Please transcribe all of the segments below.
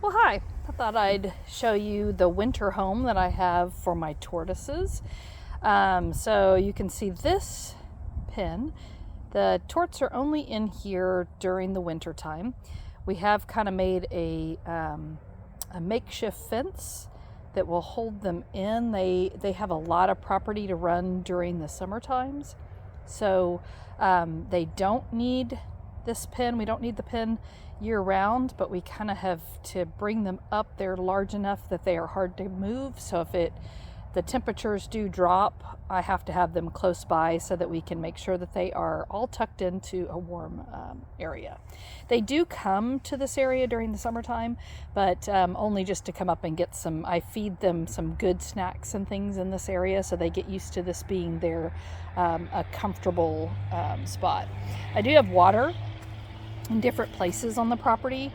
Well, hi. I thought I'd show you the winter home that I have for my tortoises. So you can see this pen. The torts are only in here during the winter time. We have kind of made a makeshift fence that will hold them in. They have a lot of property to run during the summer times. So they don't need this pen. We don't need the pen year round, but we kind of have to bring them up. They're large enough that they are hard to move. So if the temperatures do drop, I have to have them close by so that we can make sure that they are all tucked into a warm area. They do come to this area during the summertime, but only just to come up and get some. I feed them some good snacks and things in this area, so they get used to this being their a comfortable spot. I do have water in different places on the property.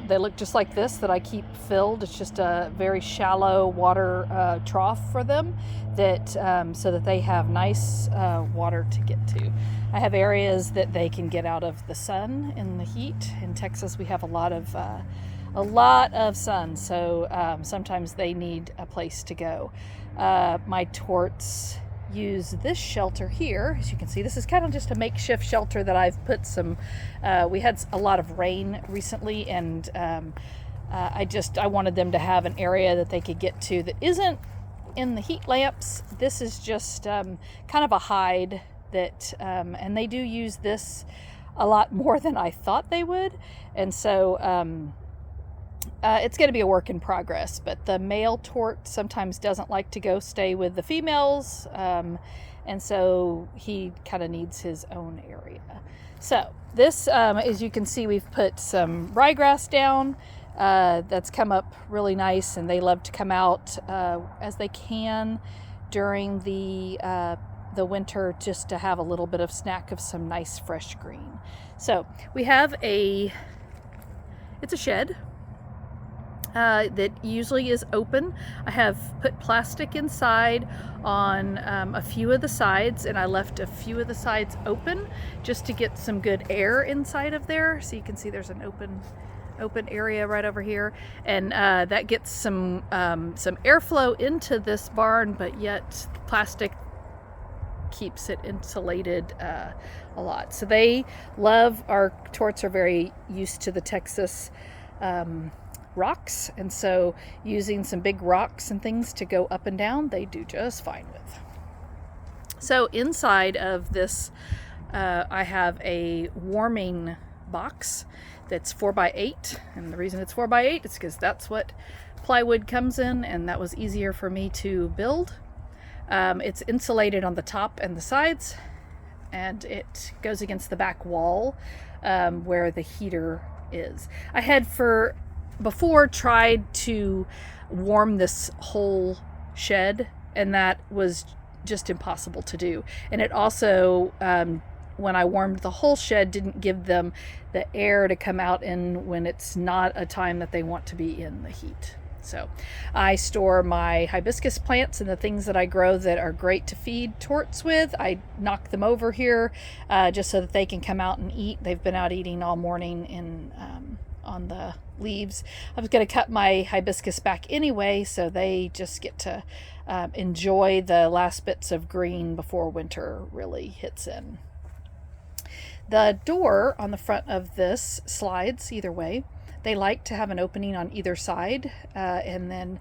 They look just like this that I keep filled. It's just a very shallow water trough for them that so that they have nice water to get to. I have areas that they can get out of the sun in the heat. In Texas, we have a lot of sun, so sometimes they need a place to go. My torts use this shelter here. As you can see, this is kind of just a makeshift shelter that I've put some we had a lot of rain recently, and I wanted them to have an area that they could get to that isn't in the heat lamps. This is just kind of a hide that and they do use this a lot more than I thought they would, and so it's going to be a work in progress, but the male tort sometimes doesn't like to stay with the females, and so he kind of needs his own area. So this, as you can see, we've put some ryegrass down that's come up really nice, and they love to come out as they can during the winter just to have a little bit of snack of some nice fresh green. So we have it's a shed that usually is open. I have put plastic inside on a few of the sides, and I left a few of the sides open just to get some good air inside of there. So you can see there's an open area right over here, and that gets some airflow into this barn, but yet plastic keeps it insulated a lot. So our torts are very used to the Texas rocks, and so using some big rocks and things to go up and down, they do just fine with. So inside of this, I have a warming box that's 4x8, and the reason it's 4x8 is because that's what plywood comes in, and that was easier for me to build. It's insulated on the top and the sides, and it goes against the back wall where the heater is. I had before tried to warm this whole shed, and that was just impossible to do. And it also, when I warmed the whole shed, didn't give them the air to come out in when it's not a time that they want to be in the heat. So I store my hibiscus plants and the things that I grow that are great to feed torts with. I knock them over here just so that they can come out and eat. They've been out eating all morning on the leaves. I was going to cut my hibiscus back anyway, so they just get to enjoy the last bits of green before winter really hits in. The door on the front of this slides either way. They like to have an opening on either side, and then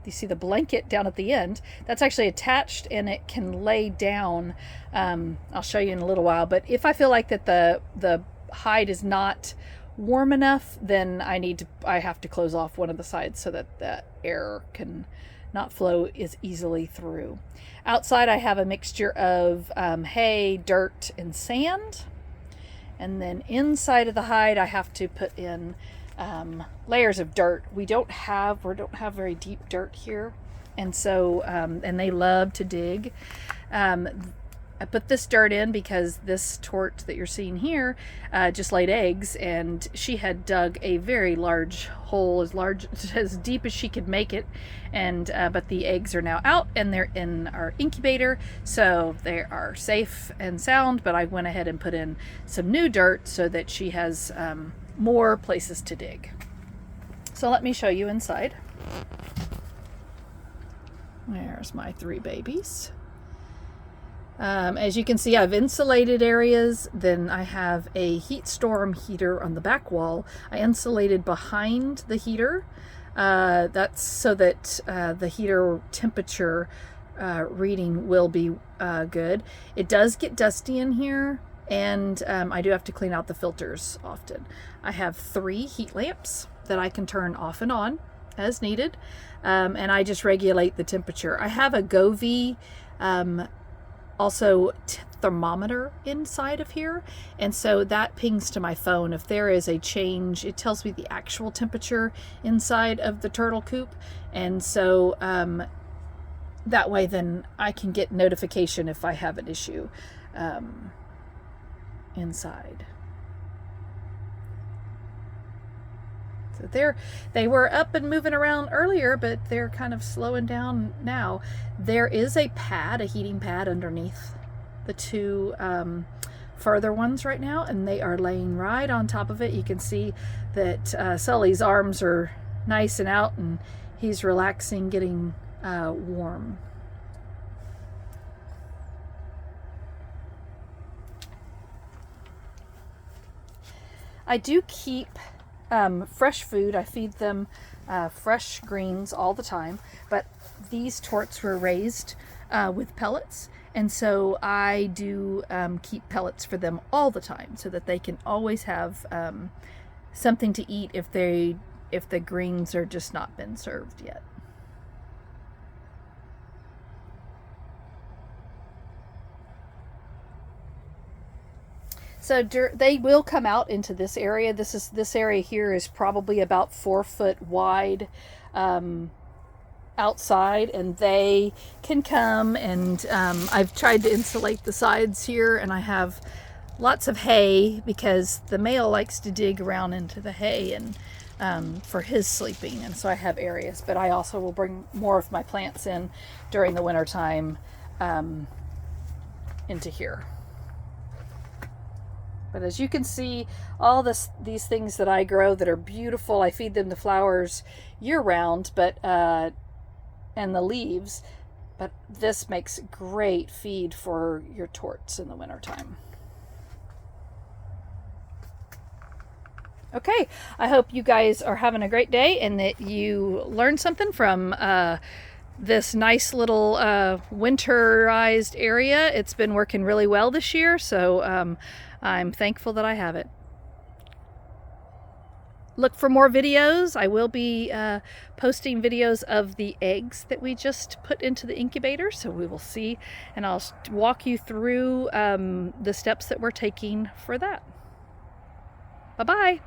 you see the blanket down at the end. That's actually attached, and it can lay down. I'll show you in a little while, but if I feel like that the hide is not warm enough, then I have to close off one of the sides so that the air can not flow as easily through. Outside, I have a mixture of hay, dirt, and sand. And then inside of the hide, I have to put in layers of dirt. We don't have very deep dirt here, and so and they love to dig. I put this dirt in because this tort that you're seeing here just laid eggs, and she had dug a very large hole, as deep as she could make it, and but the eggs are now out and they're in our incubator, so they are safe and sound. But I went ahead and put in some new dirt so that she has more places to dig. So let me show you inside. There's my 3 babies. As you can see, I've insulated areas. Then I have a heat storm heater on the back wall. I insulated behind the heater. That's so that the heater temperature reading will be good. It does get dusty in here, and I do have to clean out the filters often. I have 3 heat lamps that I can turn off and on as needed, and I just regulate the temperature. I have a Govee also thermometer inside of here, and so that pings to my phone if there is a change. It tells me the actual temperature inside of the turtle coop, and so that way then I can get notification if I have an issue inside. So they were up and moving around earlier, but they're kind of slowing down now. There is a pad, a heating pad underneath the 2 further ones right now, and they are laying right on top of it. You can see that Sully's arms are nice and out, and he's relaxing, getting warm. I do keep fresh food. I feed them fresh greens all the time, but these torts were raised with pellets, and so I do keep pellets for them all the time so that they can always have something to eat if the greens are just not been served yet. So they will come out into this area. This area here is probably about 4 foot wide outside, and they can come, and I've tried to insulate the sides here, and I have lots of hay because the male likes to dig around into the hay and for his sleeping, and so I have areas, but I also will bring more of my plants in during the winter time into here. But as you can see, all these things that I grow that are beautiful, I feed them the flowers year-round, but and the leaves, but this makes great feed for your torts in the wintertime. Okay, I hope you guys are having a great day and that you learned something from this nice little winterized area. It's been working really well this year, so I'm thankful that I have it. Look for more videos. I will be posting videos of the eggs that we just put into the incubator, so we will see, and I'll walk you through the steps that we're taking for that. Bye-bye.